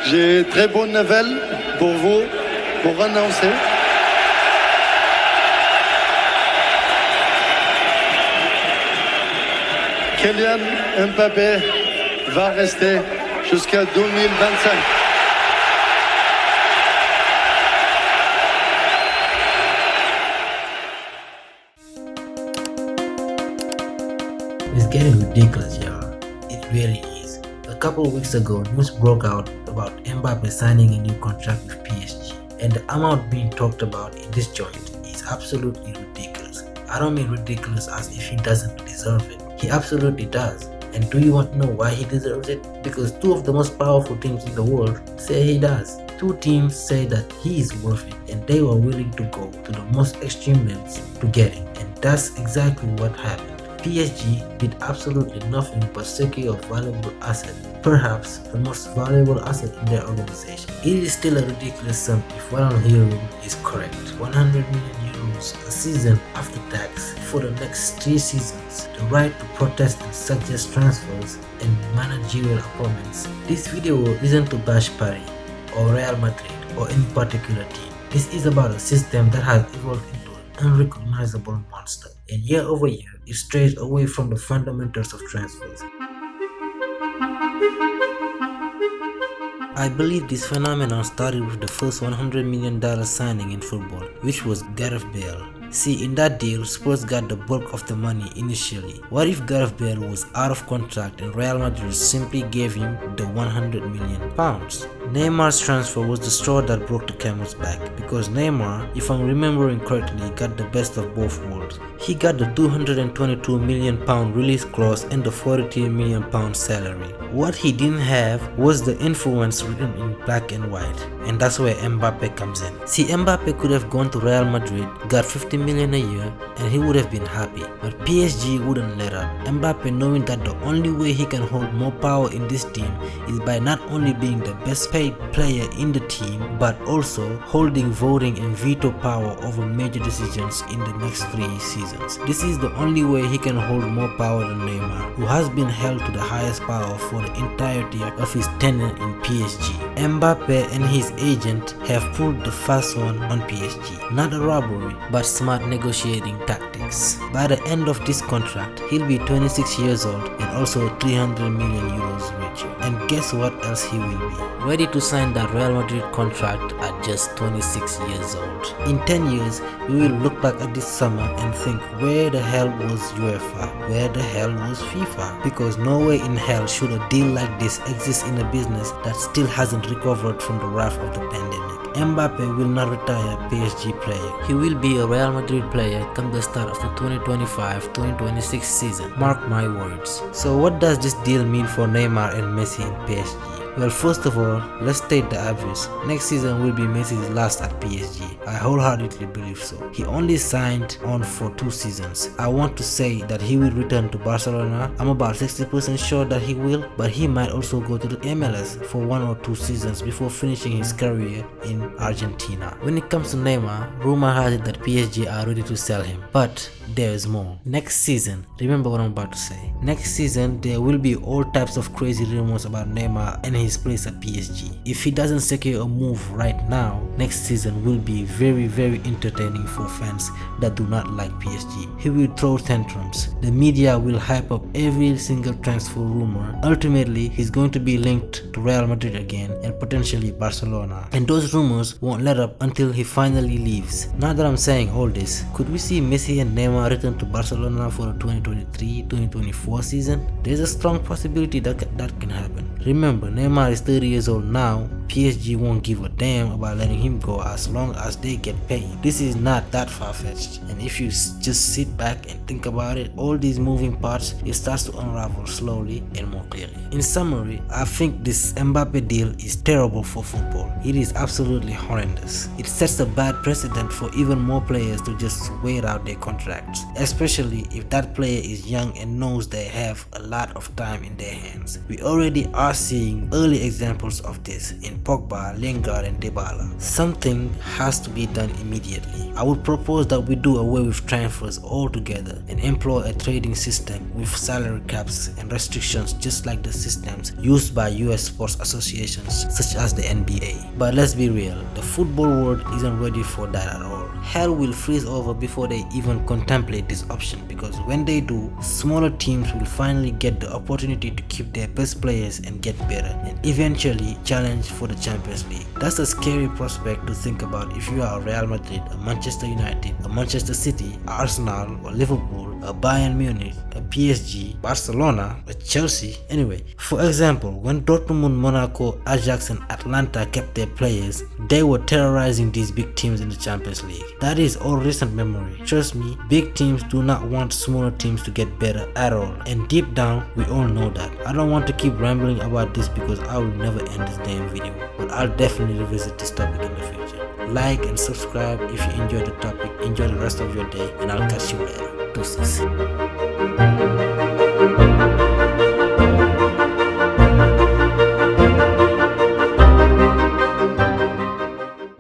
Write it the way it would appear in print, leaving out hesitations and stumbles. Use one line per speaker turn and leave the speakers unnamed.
J'ai très bonne nouvelle pour vous, pour annoncer. Kylian Mbappé va rester jusqu'à 2025.
It's getting ridiculous, y'all. It really is. A couple of weeks ago, news broke out about Mbappe signing a new contract with PSG, and the amount being talked about in this joint is absolutely ridiculous. I don't mean ridiculous as if he doesn't deserve it. He absolutely does. And do you want to know why he deserves it? Because two of the most powerful teams in the world say he does. Two teams say that he is worth it, and they were willing to go to the most extreme lengths to get him. And that's exactly what happened. PSG did absolutely nothing but secure a valuable asset, perhaps the most valuable asset in their organization. It is still a ridiculous sum if what I'm hearing is correct. 100 million euros a season after tax for the next 3 seasons. The right to protest and suggest transfers and managerial appointments. This video isn't to bash Paris or Real Madrid or any particular team. This is about a system that has evolved into an unrecognizable monster, and year over year it strays away from the fundamentals of transfers. I believe this phenomenon started with the first $100 million signing in football, which was Gareth Bale. See, in that deal, Spurs got the bulk of the money initially. What if Gareth Bale was out of contract and Real Madrid simply gave him the £100 million? Neymar's transfer was the straw that broke the camel's back, because Neymar, if I'm remembering correctly, got the best of both worlds. He got the £222 million release clause and the £43 million salary. What he didn't have was the influence written in black and white, and that's where Mbappe comes in. See, Mbappe could have gone to Real Madrid, got $50 million a year, and he would have been happy, but PSG wouldn't let up. Mbappe, knowing that the only way he can hold more power in this team is by not only being the best paid player in the team, but also holding voting and veto power over major decisions in the next 3 seasons. This is the only way he can hold more power than Neymar, who has been held to the highest power for the entirety of his tenure in PSG. Mbappe and his agent have pulled the fast one on PSG. Not a robbery, but smart negotiating tactics. By the end of this contract, he'll be 26 years old and also 300 million euros richer. And guess what else he will be? Ready to sign that Real Madrid contract at just 26 years old. In 10 years, we will look back at this summer and think, where the hell was UEFA? Where the hell was FIFA? Because nowhere in hell should a deal like this exist in a business that still hasn't recovered from the wrath of the pandemic. Mbappe will not retire a PSG player. He will be a Real Madrid player come the start of the 2025-2026 season. Mark my words. So what does this deal mean for Neymar and Messi in PSG? Well, first of all, let's state the obvious. Next season will be Messi's last at PSG. I wholeheartedly believe so. He only signed on for 2 seasons. I want to say that he will return to Barcelona. I'm about 60% sure that he will, but he might also go to the MLS for 1 or 2 seasons before finishing his career in Argentina. When it comes to Neymar, rumor has it that PSG are ready to sell him. But there is more. Next season, remember what I'm about to say. Next season, there will be all types of crazy rumors about Neymar and his place at PSG. If he doesn't secure a move right now, next season will be very entertaining for fans that do not like PSG. He will throw tantrums. The media will hype up every single transfer rumor. Ultimately, he's going to be linked to Real Madrid again and potentially Barcelona. And those rumors won't let up until he finally leaves. Now that I'm saying all this, could we see Messi and Neymar return to Barcelona for the 2023-2024 season? There's a strong possibility that can happen. Remember, Neymar is 30 years old now. PSG won't give a damn about letting him go as long as they get paid. This is not that far-fetched, and if you just sit back and think about it, all these moving parts, it starts to unravel slowly and more clearly. In summary, I think this Mbappe deal is terrible for football. It is absolutely horrendous. It sets a bad precedent for even more players to just wait out their contracts, especially if that player is young and knows they have a lot of time in their hands. We already are seeing early examples of this in like Pogba, Lingard and Dybala. Something has to be done immediately. I would propose that we do away with transfers altogether and employ a trading system with salary caps and restrictions just like the systems used by US sports associations such as the NBA. But let's be real, the football world isn't ready for that at all. Hell will freeze over before they even contemplate this option, because when they do, smaller teams will finally get the opportunity to keep their best players and get better and eventually challenge for the Champions League. That's a scary prospect to think about if you are a Real Madrid, a Manchester United, a Manchester City, Arsenal or Liverpool, a Bayern Munich, a PSG, Barcelona, a Chelsea. Anyway, for example, when Dortmund, Monaco, Ajax and Atlanta kept their players, they were terrorizing these big teams in the Champions League. That is all recent memory. Trust me, big teams do not want smaller teams to get better at all, and deep down we all know that. I don't want to keep rambling about this because I will never end this damn video, but I'll definitely revisit this topic in the future. Like and subscribe if you enjoyed the topic. Enjoy the rest of your day and I'll catch you later. Deuces.